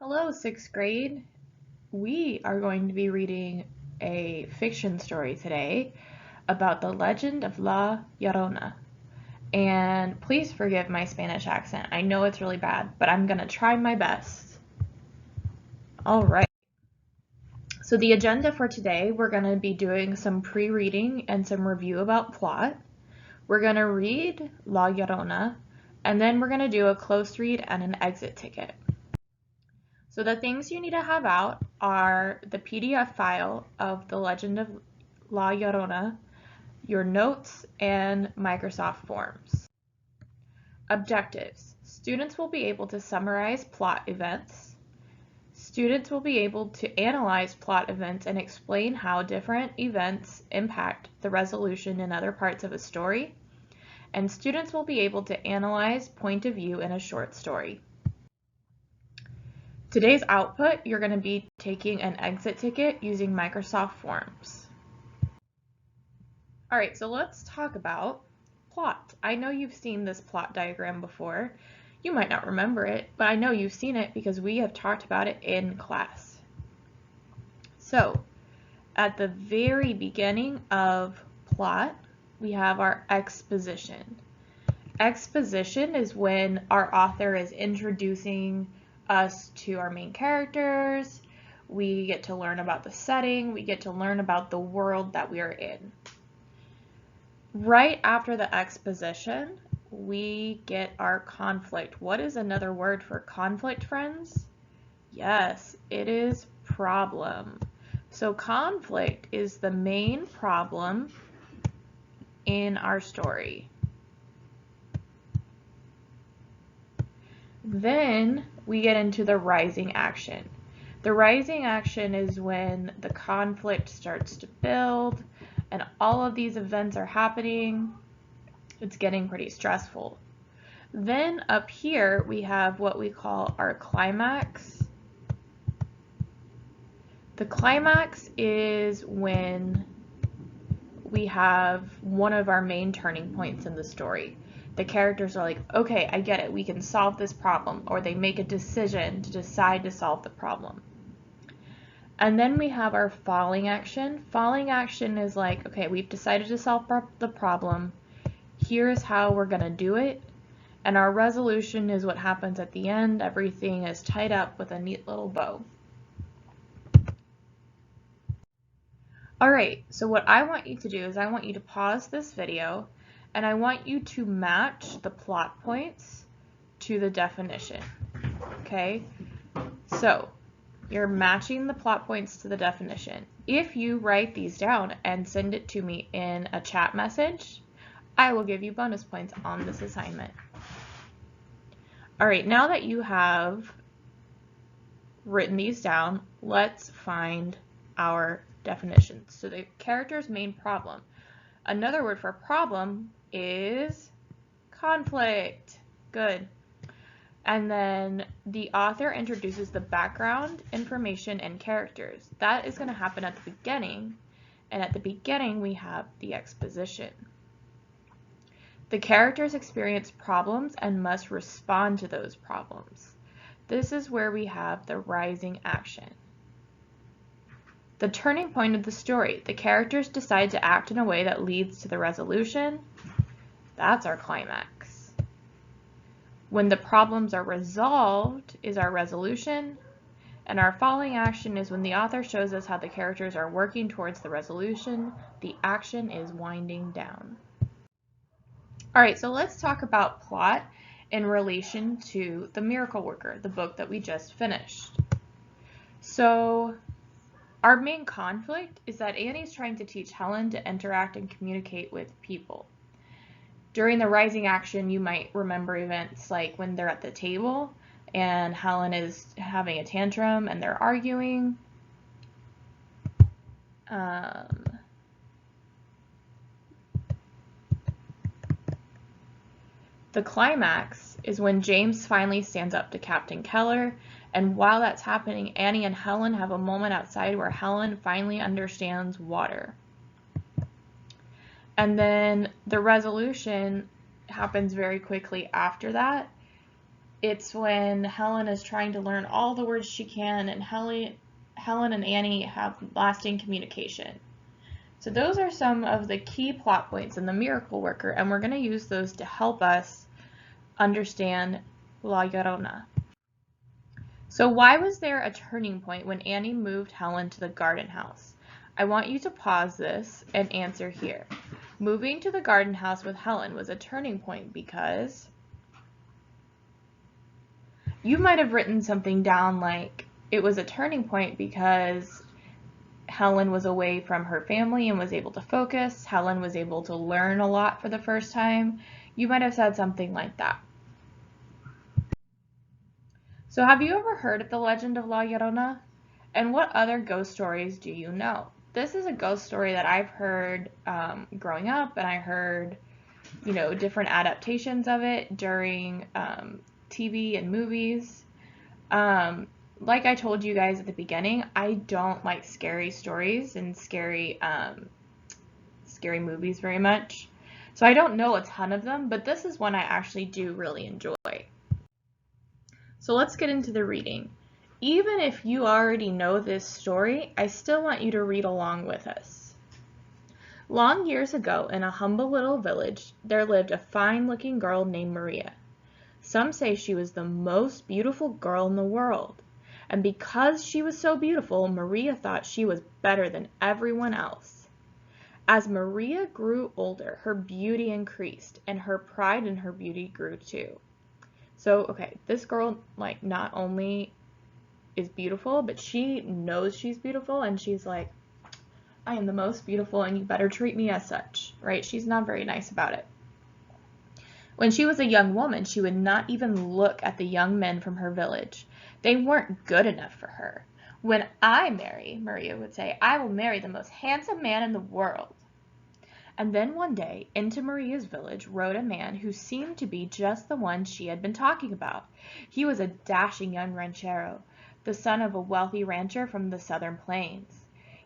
Hello, sixth grade. We are going to be reading a fiction story today about the legend of La Llorona. And please forgive my Spanish accent. I know it's really bad, but I'm going to try my best. All right. So the agenda for today, we're going to be doing some pre-reading and some review about plot. We're going to read La Llorona, and then we're going to do a close read and an exit ticket. So the things you need to have out are the PDF file of The Legend of La Llorona, your notes, and Microsoft Forms. Objectives. Students will be able to summarize plot events. Students will be able to analyze plot events and explain how different events impact the resolution in other parts of a story. And students will be able to analyze point of view in a short story. Today's output, you're going to be taking an exit ticket using Microsoft Forms. All right, so let's talk about plot. I know you've seen this plot diagram before. You might not remember it, but I know you've seen it because we have talked about it in class. So, at the very beginning of plot, we have our exposition. Exposition is when our author is introducing us to our main characters. We get to learn about the setting. We get to learn about the world that we are in. Right after the exposition, we get our conflict. What is another word for conflict, friends? Yes, it is problem. So conflict is the main problem in our story. Then we get into the rising action. The rising action is when the conflict starts to build and all of these events are happening. It's getting pretty stressful. Then up here we have what we call our climax. The climax is when we have one of our main turning points in the story. The characters are like, okay, I get it, we can solve this problem, or they make a decision to decide to solve the problem. And then we have our falling action. Falling action is like, okay, we've decided to solve the problem. Here's how we're going to do it. And our resolution is what happens at the end. Everything is tied up with a neat little bow. All right, so what I want you to do is I want you to pause this video and I want you to match the plot points to the definition, okay? So you're matching the plot points to the definition. If you write these down and send it to me in a chat message, I will give you bonus points on this assignment. All right, now that you have written these down, let's find our definitions. So the character's main problem. Another word for problem is conflict. Good. And then the author introduces the background, information, and characters. That is going to happen at the beginning. And at the beginning, we have the exposition. The characters experience problems and must respond to those problems. This is where we have the rising action. The turning point of the story. The characters decide to act in a way that leads to the resolution. That's our climax. When the problems are resolved is our resolution. And our falling action is when the author shows us how the characters are working towards the resolution. The action is winding down. All right, so let's talk about plot in relation to The Miracle Worker, the book that we just finished. So our main conflict is that Annie's trying to teach Helen to interact and communicate with people. During the rising action, you might remember events like when they're at the table and Helen is having a tantrum and they're arguing. The climax is when James finally stands up to Captain Keller, and while that's happening, Annie and Helen have a moment outside where Helen finally understands water. And then the resolution happens very quickly after that. It's when Helen is trying to learn all the words she can, and Helen and Annie have lasting communication. So those are some of the key plot points in The Miracle Worker, and we're going to use those to help us understand La Llorona. So why was there a turning point when Annie moved Helen to the garden house? I want you to pause this and answer here. Moving to the garden house with Helen was a turning point because you might have written something down like it was a turning point because Helen was away from her family and was able to focus. Helen was able to learn a lot for the first time. You might have said something like that. So have you ever heard of the legend of La Llorona? And what other ghost stories do you know? This is a ghost story that I've heard growing up, and I heard, different adaptations of it during TV and movies. Like I told you guys at the beginning, I don't like scary stories and scary movies very much. So I don't know a ton of them, but this is one I actually do really enjoy. So let's get into the reading. Even if you already know this story, I still want you to read along with us. Long years ago, in a humble little village, there lived a fine-looking girl named Maria. Some say she was the most beautiful girl in the world. And because she was so beautiful, Maria thought she was better than everyone else. As Maria grew older, her beauty increased, and her pride in her beauty grew too. So, okay, this girl, not only is beautiful, but she knows she's beautiful, and she's like, I am the most beautiful, and you better treat me as such, right? She's not very nice about it. When she was a young woman, she would not even look at the young men from her village. They weren't good enough for her. When I marry, Maria would say, I will marry the most handsome man in the world. And then one day, into Maria's village rode a man who seemed to be just the one she had been talking about. He was a dashing young ranchero, the son of a wealthy rancher from the southern plains.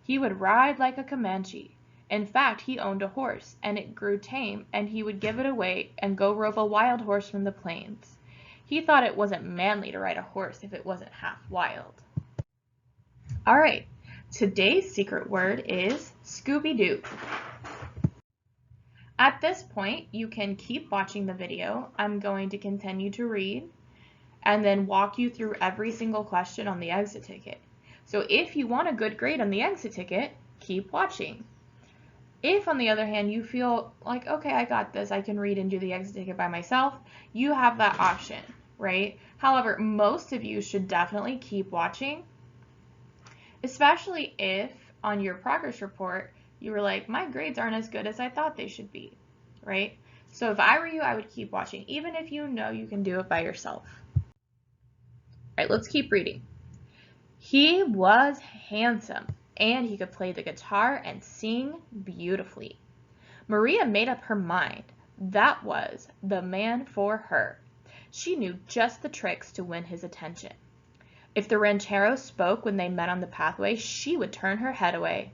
He would ride like a Comanche. In fact, he owned a horse, and it grew tame, and he would give it away and go rope a wild horse from the plains. He thought it wasn't manly to ride a horse if it wasn't half wild. All right, today's secret word is Scooby-Doo. At this point, you can keep watching the video. I'm going to continue to read and then walk you through every single question on the exit ticket. So if you want a good grade on the exit ticket, keep watching. If, on the other hand, you feel like, okay, I got this, I can read and do the exit ticket by myself, you have that option, right? However, most of you should definitely keep watching, especially if on your progress report, you were like, my grades aren't as good as I thought they should be, right? So if I were you, I would keep watching, even if you know you can do it by yourself. All right, let's keep reading. He was handsome, and he could play the guitar and sing beautifully. Maria made up her mind. That was the man for her. She knew just the tricks to win his attention. If the ranchero spoke when they met on the pathway, she would turn her head away.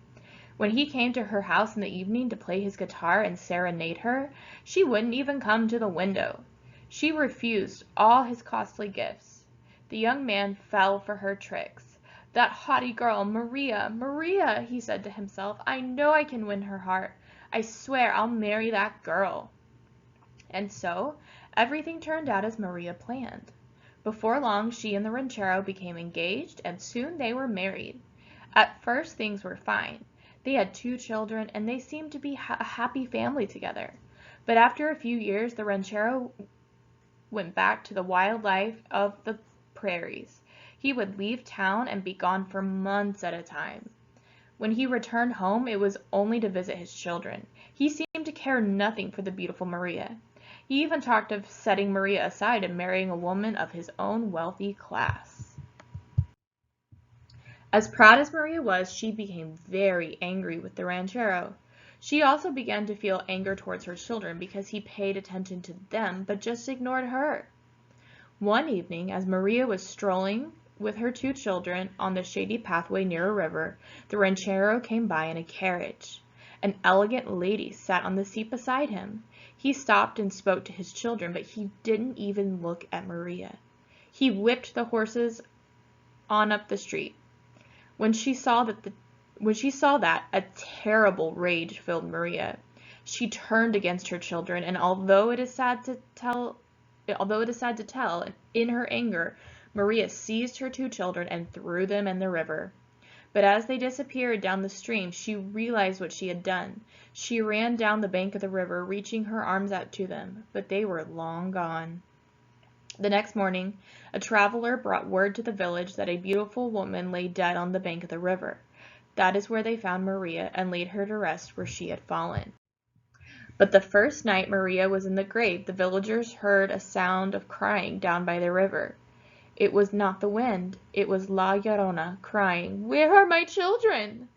When he came to her house in the evening to play his guitar and serenade her, she wouldn't even come to the window. She refused all his costly gifts. The young man fell for her tricks. That haughty girl, Maria, Maria, he said to himself, I know I can win her heart. I swear I'll marry that girl. And so, everything turned out as Maria planned. Before long, she and the ranchero became engaged, and soon they were married. At first, things were fine. They had 2 children, and they seemed to be a happy family together. But after a few years, the ranchero went back to the wild life of the prairies. He would leave town and be gone for months at a time. When he returned home, it was only to visit his children. He seemed to care nothing for the beautiful Maria. He even talked of setting Maria aside and marrying a woman of his own wealthy class. As proud as Maria was, she became very angry with the ranchero. She also began to feel anger towards her children because he paid attention to them but just ignored her. One evening, as Maria was strolling with her 2 children on the shady pathway near a river, the ranchero came by in a carriage. An elegant lady sat on the seat beside him. He stopped and spoke to his children, but he didn't even look at Maria. He whipped the horses on up the street. When she saw that, a terrible rage filled Maria. She turned against her children, and although it is sad to tell, in her anger, Maria seized her 2 children and threw them in the river. But as they disappeared down the stream, she realized what she had done. She ran down the bank of the river, reaching her arms out to them, but they were long gone. The next morning, a traveler brought word to the village that a beautiful woman lay dead on the bank of the river. That is where they found Maria and laid her to rest where she had fallen. But the first night Maria was in the grave, the villagers heard a sound of crying down by the river. It was not the wind, it was La Llorona crying, "Where are my children?"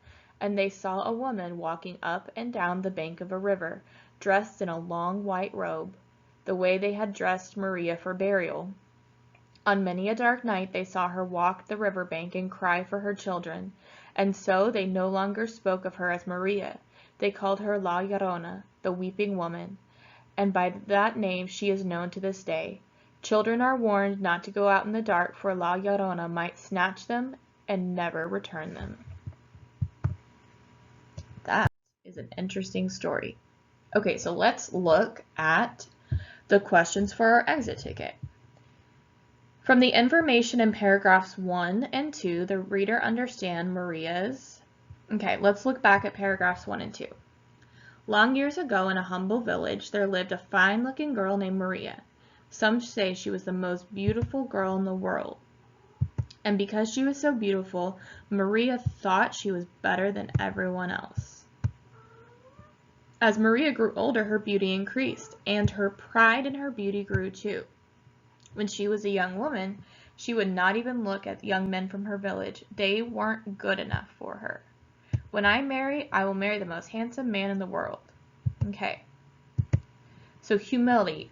And they saw a woman walking up and down the bank of a river, dressed in a long white robe, the way they had dressed Maria for burial. On many a dark night they saw her walk the river bank and cry for her children, and so they no longer spoke of her as Maria. They called her La Llorona, the weeping woman, and by that name she is known to this day. Children are warned not to go out in the dark, for La Llorona might snatch them and never return them. That is an interesting story. Okay, so let's look at the questions for our exit ticket. From the information in paragraphs 1 and 2, the reader understand Maria's... Okay, let's look back at paragraphs 1 and 2. Long years ago in a humble village, there lived a fine-looking girl named Maria. Some say she was the most beautiful girl in the world. And because she was so beautiful, Maria thought she was better than everyone else. As Maria grew older, her beauty increased, and her pride in her beauty grew too. When she was a young woman, she would not even look at young men from her village. They weren't good enough for her. When I marry, I will marry the most handsome man in the world. Okay. So humility.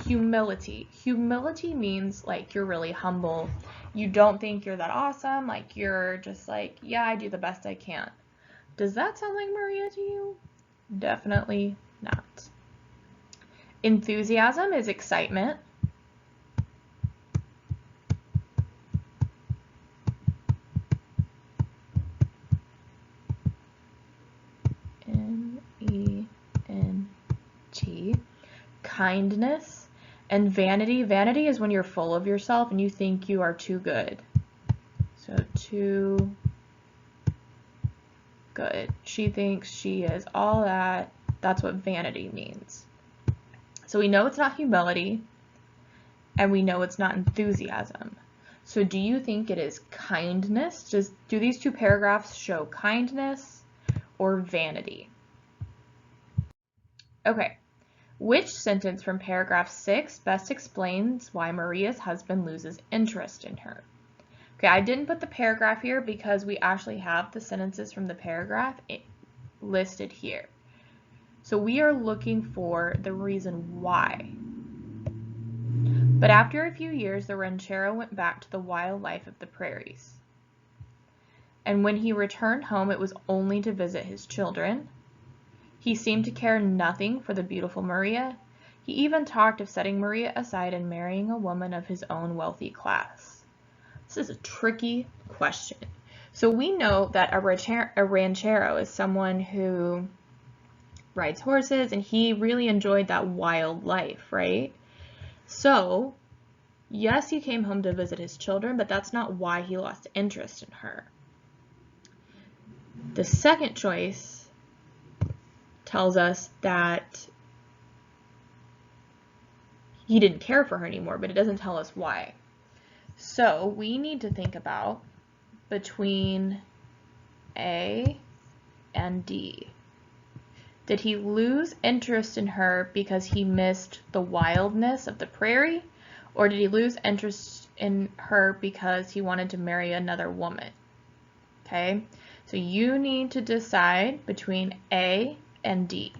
Humility means like you're really humble. You don't think you're that awesome. Like you're just like, yeah, I do the best I can. Does that sound like Maria to you? Definitely not. Enthusiasm is excitement. N-E-N-T. Kindness. And vanity. Vanity is when you're full of yourself and you think you are too good. So too good. She thinks she is all that. That's what vanity means. So we know it's not humility, and we know it's not enthusiasm. So do you think it is kindness? Do these 2 paragraphs show kindness or vanity? Okay. Which sentence from paragraph 6 best explains why Maria's husband loses interest in her? Okay, I didn't put the paragraph here because we actually have the sentences from the paragraph listed here. So we are looking for the reason why. But after a few years, the ranchero went back to the wild life of the prairies. And when he returned home, it was only to visit his children. He seemed to care nothing for the beautiful Maria. He even talked of setting Maria aside and marrying a woman of his own wealthy class. This is a tricky question. So we know that a ranchero is someone who rides horses, and he really enjoyed that wild life, right? So, yes, he came home to visit his children, but that's not why he lost interest in her. The second choice tells us that he didn't care for her anymore, but it doesn't tell us why. So we need to think about between A and D. Did he lose interest in her because he missed the wildness of the prairie, or did he lose interest in her because he wanted to marry another woman? Okay, so you need to decide between A and D.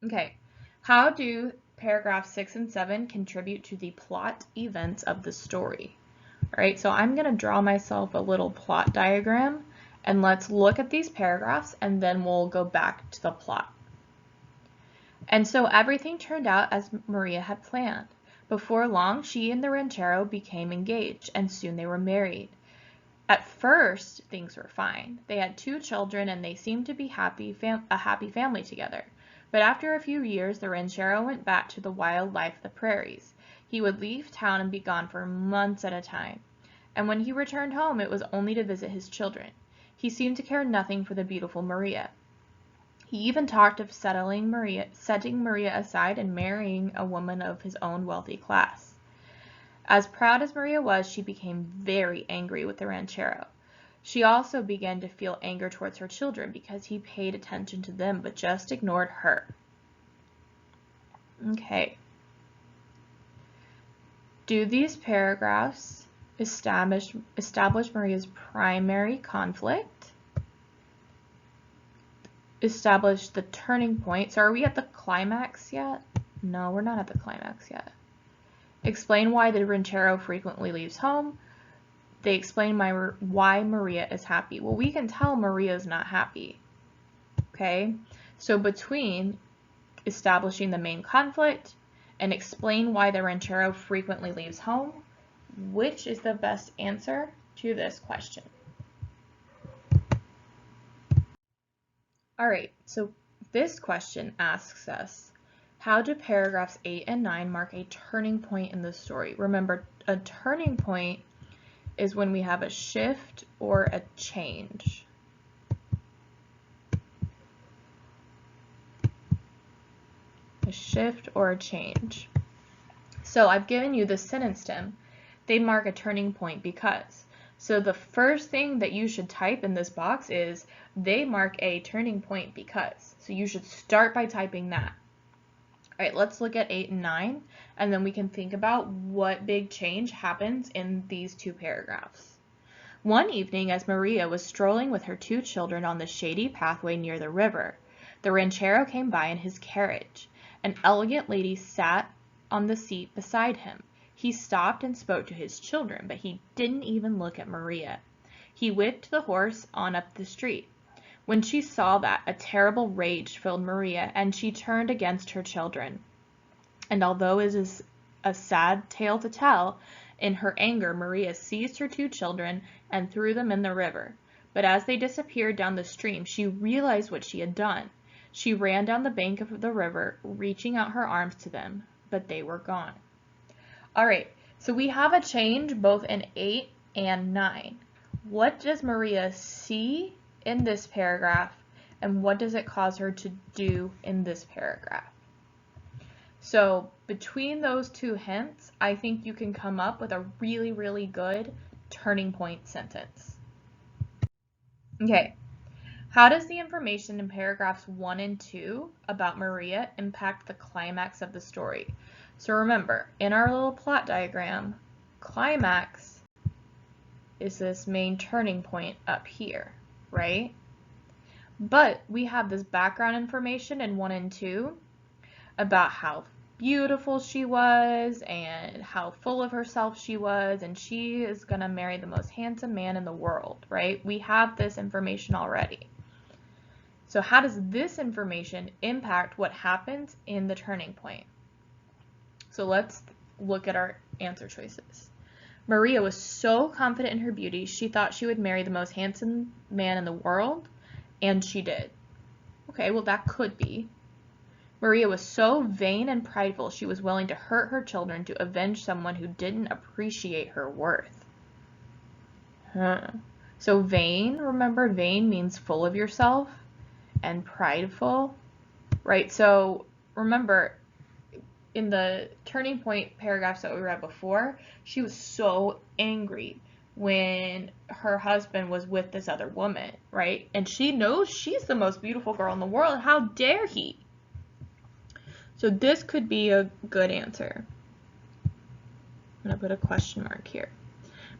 Okay, how do paragraphs 6 and 7 contribute to the plot events of the story? All right, so I'm going to draw myself a little plot diagram, and let's look at these paragraphs, and then we'll go back to the plot. And so everything turned out as Maria had planned. Before long, she and the ranchero became engaged, and soon they were married. At first, things were fine. They had 2 children, and they seemed to be a happy family together. But after a few years, the ranchero went back to the wild life of the prairies. He would leave town and be gone for months at a time. And when he returned home, it was only to visit his children. He seemed to care nothing for the beautiful Maria. He even talked of setting Maria aside and marrying a woman of his own wealthy class. As proud as Maria was, she became very angry with the ranchero. She also began to feel anger towards her children because he paid attention to them but just ignored her. Okay. Do these paragraphs establish Maria's primary conflict? Establish the turning point. So are we at the climax yet? No, we're not at the climax yet. Explain why the ranchero frequently leaves home. They explain why Maria is happy. Well, we can tell Maria's not happy. Okay? So between establishing the main conflict and explain why the ranchero frequently leaves home, which is the best answer to this question? All right, so this question asks us, how do paragraphs 8 and 9 mark a turning point in the story? Remember, a turning point is when we have a shift or a change. A shift or a change. So I've given you the sentence stem. They mark a turning point because. So the first thing that you should type in this box is, they mark a turning point because. So you should start by typing that. All right, let's look at 8 and 9, and then we can think about what big change happens in these 2 paragraphs. One evening, as Maria was strolling with her 2 children on the shady pathway near the river, the ranchero came by in his carriage. An elegant lady sat on the seat beside him. He stopped and spoke to his children, but he didn't even look at Maria. He whipped the horse on up the street. When she saw that, a terrible rage filled Maria, and she turned against her children. And although it is a sad tale to tell, in her anger, Maria seized her 2 children and threw them in the river. But as they disappeared down the stream, she realized what she had done. She ran down the bank of the river, reaching out her arms to them, but they were gone. All right, so we have a change both in 8 and 9. What does Maria see in this paragraph, and what does it cause her to do in this paragraph? So between those 2 hints, I think you can come up with a really, really good turning point sentence. Okay. How does the information in paragraphs 1 and 2 about Maria impact the climax of the story? So remember, in our little plot diagram, climax is this main turning point up here, right? But we have this background information in 1 and 2 about how beautiful she was and how full of herself she was, and she is going to marry the most handsome man in the world, right? We have this information already. So how does this information impact what happens in the turning point? So let's look at our answer choices. Maria was so confident in her beauty, she thought she would marry the most handsome man in the world, and she did. Okay, well that could be. Maria was so vain and prideful, she was willing to hurt her children to avenge someone who didn't appreciate her worth. So vain, remember, vain means full of yourself, and prideful, right? So remember, in the turning point paragraphs that we read before, she was so angry when her husband was with this other woman, right? And she knows she's the most beautiful girl in the world. How dare he? So this could be a good answer. I'm going to put a question mark here.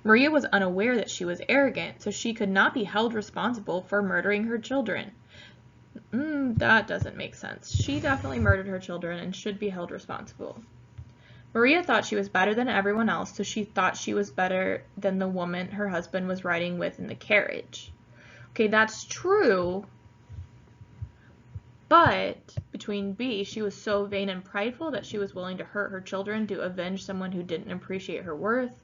Maria was unaware that she was arrogant, so she could not be held responsible for murdering her children. That doesn't make sense. She definitely murdered her children and should be held responsible. Maria thought she was better than everyone else, so she thought she was better than the woman her husband was riding with in the carriage. Okay, that's true, But between B, she was so vain and prideful that she was willing to hurt her children to avenge someone who didn't appreciate her worth.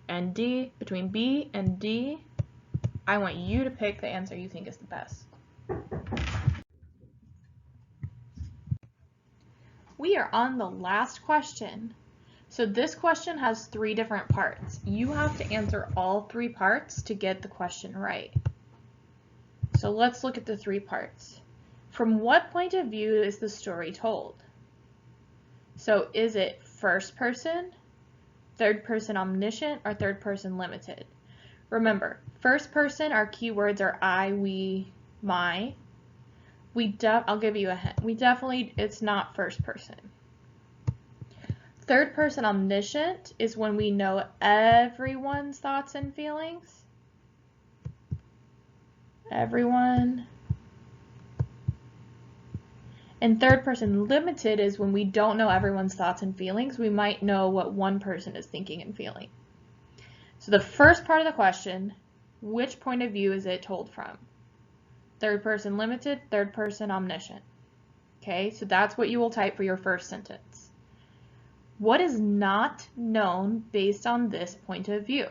And D, between B and D, I want you to pick the answer you think is the best. We are on the last question. So this question has 3 different parts. You have to answer all 3 parts to get the question right. So let's look at the 3 parts. From what point of view is the story told? So is it first person, third person omniscient, or third person limited? Remember, first person, our keywords are I, we, my. I'll give you a hint. It's not first person. Third person omniscient is when we know everyone's thoughts and feelings. Everyone. And third person limited is when we don't know everyone's thoughts and feelings. We might know what one person is thinking and feeling. So the first part of the question, which point of view is it told from? Third person limited, third person omniscient. Okay, so that's what you will type for your first sentence. What is not known based on this point of view?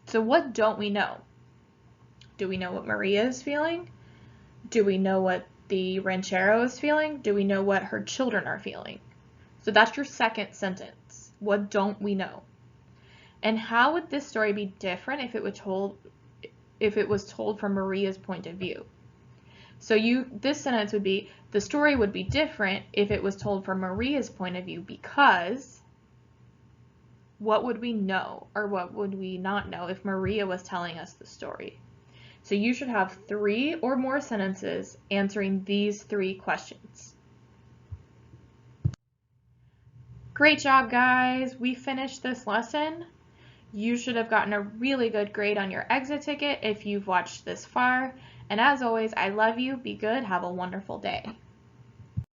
So what don't we know? Do we know what Maria is feeling? Do we know what the ranchero is feeling? Do we know what her children are feeling? So that's your second sentence. What don't we know? And how would this story be different if it was told from Maria's point of view? So this sentence would be, the story would be different if it was told from Maria's point of view, because what would we know or what would we not know if Maria was telling us the story? So you should have 3 or more sentences answering these 3 questions. Great job, guys. We finished this lesson. You should have gotten a really good grade on your exit ticket if you've watched this far. And as always, I love you. Be good. Have a wonderful day.